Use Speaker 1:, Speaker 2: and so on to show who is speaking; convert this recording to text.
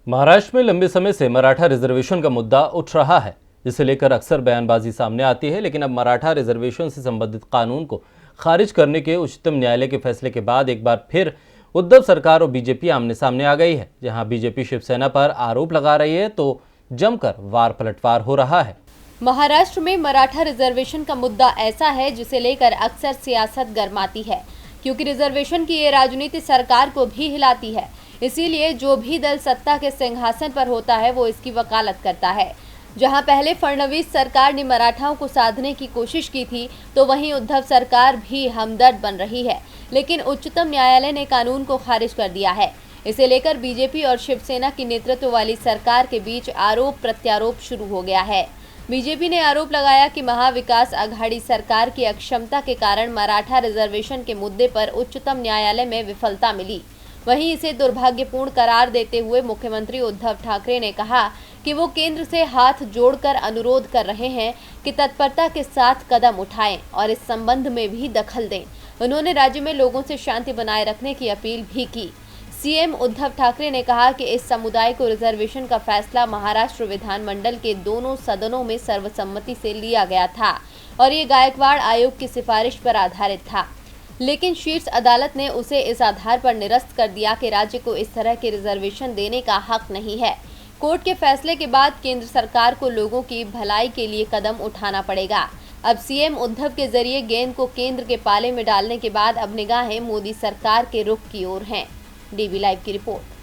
Speaker 1: महाराष्ट्र में लंबे समय से मराठा रिजर्वेशन का मुद्दा उठ रहा है, जिसे लेकर अक्सर बयानबाजी सामने आती है। लेकिन अब मराठा रिजर्वेशन से संबंधित कानून को खारिज करने के उच्चतम न्यायालय के फैसले के बाद एक बार फिर उद्धव सरकार और बीजेपी आमने सामने आ गई है। जहां बीजेपी शिवसेना पर आरोप लगा रही है तो जमकर वार पलटवार हो रहा है।
Speaker 2: महाराष्ट्र में मराठा रिजर्वेशन का मुद्दा ऐसा है जिसे लेकर अक्सर सियासत गर्माती है, क्योंकि रिजर्वेशन की ये राजनीति सरकार को भी हिलाती है। इसीलिए जो भी दल सत्ता के सिंहासन पर होता है वो इसकी वकालत करता है। जहां पहले फडणवीस सरकार ने मराठाओं को साधने की कोशिश की थी, तो वहीं उद्धव सरकार भी हमदर्द बन रही है। लेकिन उच्चतम न्यायालय ने कानून को खारिज कर दिया है। इसे लेकर बीजेपी और शिवसेना की नेतृत्व वाली सरकार के बीच आरोप प्रत्यारोप शुरू हो गया है। बीजेपी ने आरोप लगाया कि महाविकास अघाड़ी सरकार की अक्षमता के कारण मराठा रिजर्वेशन के मुद्दे पर उच्चतम न्यायालय में विफलता मिली। वहीं इसे दुर्भाग्यपूर्ण करार देते हुए मुख्यमंत्री उद्धव ठाकरे ने कहा कि वो केंद्र से हाथ जोड़कर अनुरोध कर रहे हैं कि तत्परता के साथ कदम उठाएं और इस संबंध में भी दखल दें। उन्होंने राज्य में लोगों से शांति बनाए रखने की अपील भी की। सीएम उद्धव ठाकरे ने कहा कि इस समुदाय को रिजर्वेशन का फैसला महाराष्ट्र विधानमंडल के दोनों सदनों में सर्वसम्मति से लिया गया था और ये गायकवाड़ आयोग की सिफारिश पर आधारित था। लेकिन शीर्ष अदालत ने उसे इस आधार पर निरस्त कर दिया कि राज्य को इस तरह के रिजर्वेशन देने का हक नहीं है। कोर्ट के फैसले के बाद केंद्र सरकार को लोगों की भलाई के लिए कदम उठाना पड़ेगा। अब सीएम उद्धव के जरिए गेंद को केंद्र के पाले में डालने के बाद अब निगाहें मोदी सरकार के रुख की ओर हैं। डीबी लाइव की रिपोर्ट।